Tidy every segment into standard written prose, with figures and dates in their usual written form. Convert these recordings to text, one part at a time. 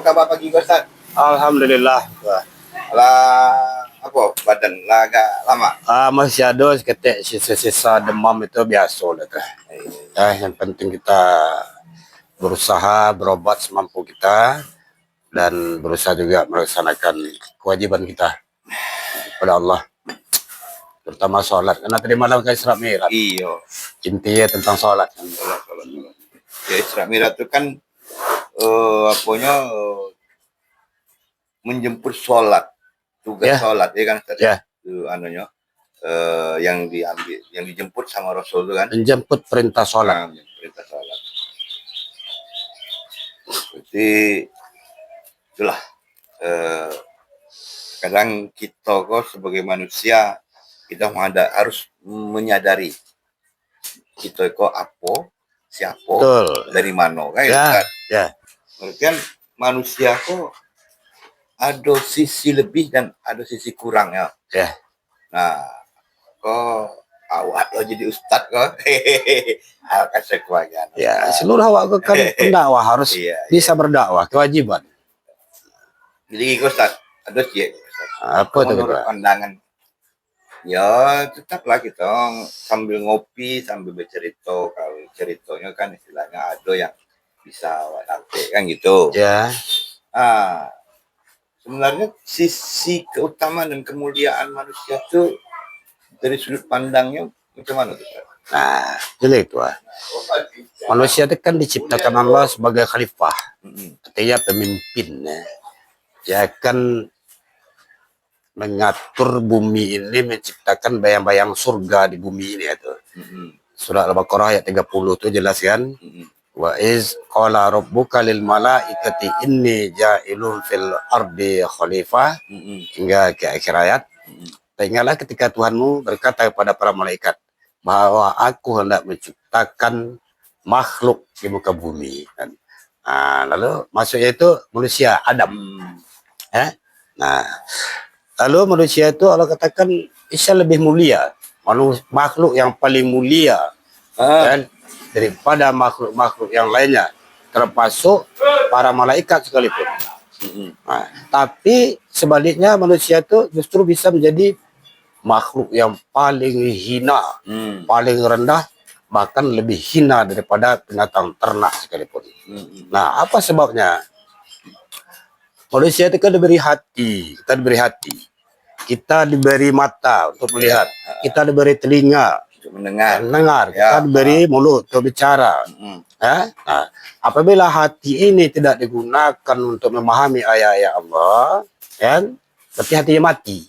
kabar pagi Ustaz? Alhamdulillah. Lah apa badan lah agak lama. Masih ada seketik sisa-sisa demam itu biasa lah tuh. Yang penting kita berusaha berobat semampu kita dan berusaha juga melaksanakan kewajiban kita kepada Allah, terutama sholat. Karena tadi malam kan Isra Mi'raj. Iya. Intinya tentang sholat. Sholat. Ya Isra Mi'raj itu kan menjemput sholat, tugas sholat ya kan Ustaz? Ya. Itu anunya yang diambil, yang dijemput sama Rasul itu kan? Menjemput perintah sholat. Perintah sholat. Jadi itulah kadang kita kok sebagai manusia kita harus menyadari kita kok apa, siapa, betul, dari mana kan? Ya. Kan manusia kok ada sisi lebih dan ada sisi kurang ya. Nah, kok awak lo jadi ustad kok. Akan sekuatnya. Ya, seluruh awak kan pendakwah harus bisa berdakwah, kewajiban. Jadi Ustaz, ada sih. Apa itu pandangan? Ya, tetaplah kita sambil ngopi, sambil bercerita. Kalau ceritanya kan istilahnya ada yang bisa nanti kan gitu. Ya. Sebenarnya sisi keutamaan dan kemuliaan manusia itu dari sudut pandangnya macam mana tuh? Nah, jadi itu. Manusia itu kan diciptakan Allah sebagai khalifah, artinya pemimpin. Dia akan mengatur bumi ini, menciptakan bayang-bayang surga di bumi ini itu. Surah Al-Baqarah ayat 30 itu jelas kan? Wa iz qala rabbuka lil malaikati inni ja'ilun fil ardi khalifah, hingga ke akhir ayat. Ingatlah ketika Tuhanmu berkata kepada para malaikat bahwa aku hendak menciptakan makhluk di muka bumi. Lalu maksudnya itu manusia Adam. Nah, lalu manusia itu Allah katakan bisa lebih mulia, makhluk yang paling mulia daripada makhluk-makhluk yang lainnya, termasuk para malaikat sekalipun. Tapi sebaliknya manusia itu justru bisa menjadi makhluk yang paling hina, paling rendah, bahkan lebih hina daripada binatang ternak sekalipun. Nah, apa sebabnya? Manusia itu kan diberi hati, kita diberi hati. Kita diberi mata untuk melihat, kita diberi telinga untuk mendengar, kita diberi mulut untuk bicara. Nah, apabila hati ini tidak digunakan untuk memahami ayat-ayat Allah, berarti hatinya mati.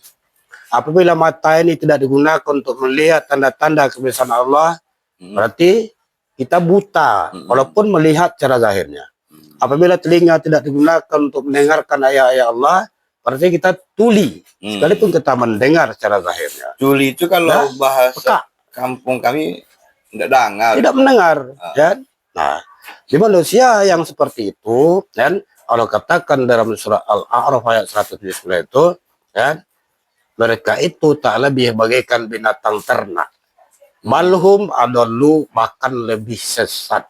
Apabila mata ini tidak digunakan untuk melihat tanda-tanda kebesaran Allah, berarti kita buta, walaupun melihat cara zahirnya. Apabila telinga tidak digunakan untuk mendengarkan ayat-ayat Allah, berarti kita tuli, sekalipun kita mendengar secara zahirnya. Tuli itu kalau bahasa kampung kami tidak mendengar. Nah, di manusia yang seperti itu, Allah katakan dalam surah Al-A'raf ayat 179 itu, mereka itu tak lebih bagaikan binatang ternak. Malhum adallu, bahkan lebih sesat.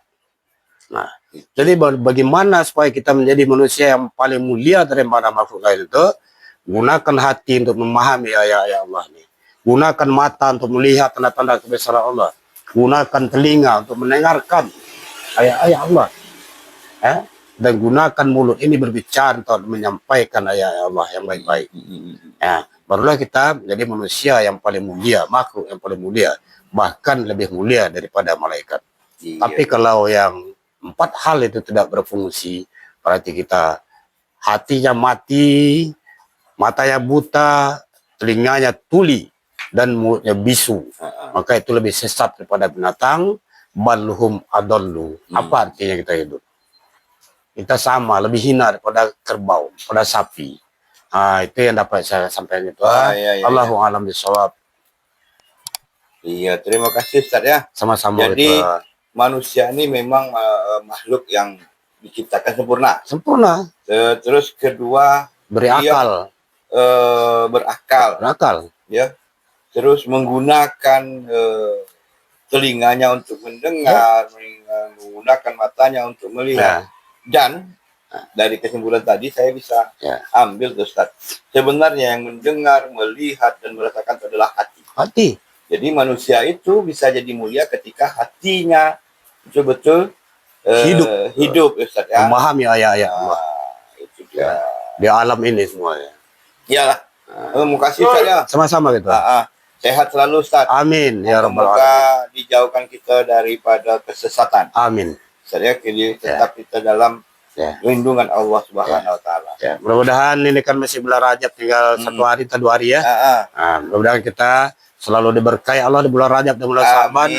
Nah, jadi bagaimana supaya kita menjadi manusia yang paling mulia daripada makhluk lain itu? Gunakan hati untuk memahami ayat-ayat Allah ini. Gunakan mata untuk melihat tanda-tanda kebesaran Allah. Gunakan telinga untuk mendengarkan ayat-ayat Allah. Dan gunakan mulut ini berbicara untuk menyampaikan ayat-ayat Allah yang baik-baik. Barulah kita menjadi manusia yang paling mulia, makhluk yang paling mulia, bahkan lebih mulia daripada malaikat. Tapi kalau yang 4 hal itu tidak berfungsi, berarti kita hatinya mati, matanya buta, telinganya tuli, dan mulutnya bisu. Maka itu lebih sesat daripada binatang. Balhum adallu. Apa artinya kita hidup? Kita sama, lebih hina daripada kerbau, pada sapi. Itu yang dapat saya sampaikan itu. Allahu a'lam bishawab. Iya, terima kasih Ustaz ya. Sama-sama. Jadi manusia ini memang makhluk yang diciptakan sempurna. Terus kedua, berakal. Berakal. Ya. Terus menggunakan telinganya untuk mendengar, menggunakan matanya untuk melihat, dan dari kesimpulan tadi saya bisa Ya. ambil tuh Ustaz. Sebenarnya yang mendengar, melihat dan merasakan itu adalah hati. Hati. Jadi manusia itu bisa jadi mulia ketika hatinya betul-betul hidup Ustaz ya. Memahami ayat-ayat Allah. Itu dia. Di alam ini semuanya. Iyalah. Terima kasih Ustaz ya. Sama-sama gitu. Sehat selalu Ustaz. Amin ya rabbal alamin. Semoga dijauhkan kita daripada kesesatan. Amin. Saya kira tetap kita dalam lindungan Allah Subhanahu wa taala. Ya, mudah-mudahan ini kan masih bulan Rajab, tinggal 1 hari atau 2 hari ya. Nah, mudah-mudahan kita selalu diberkahi Allah di bulan Rajab dan bulan Syaban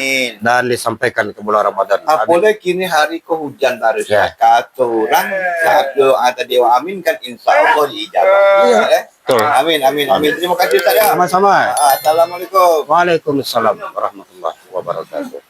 dan disampaikan ke bulan Ramadan. Apalagi kini hari ke hujan terus Ya. kata orang saat doa tadi wa amin kan insya Allah diijabah. Iya. Betul. Amin amin amin. Terima kasih Ustaz ya. Sama-sama. Assalamualaikum. Waalaikumsalam warahmatullahi wabarakatuh.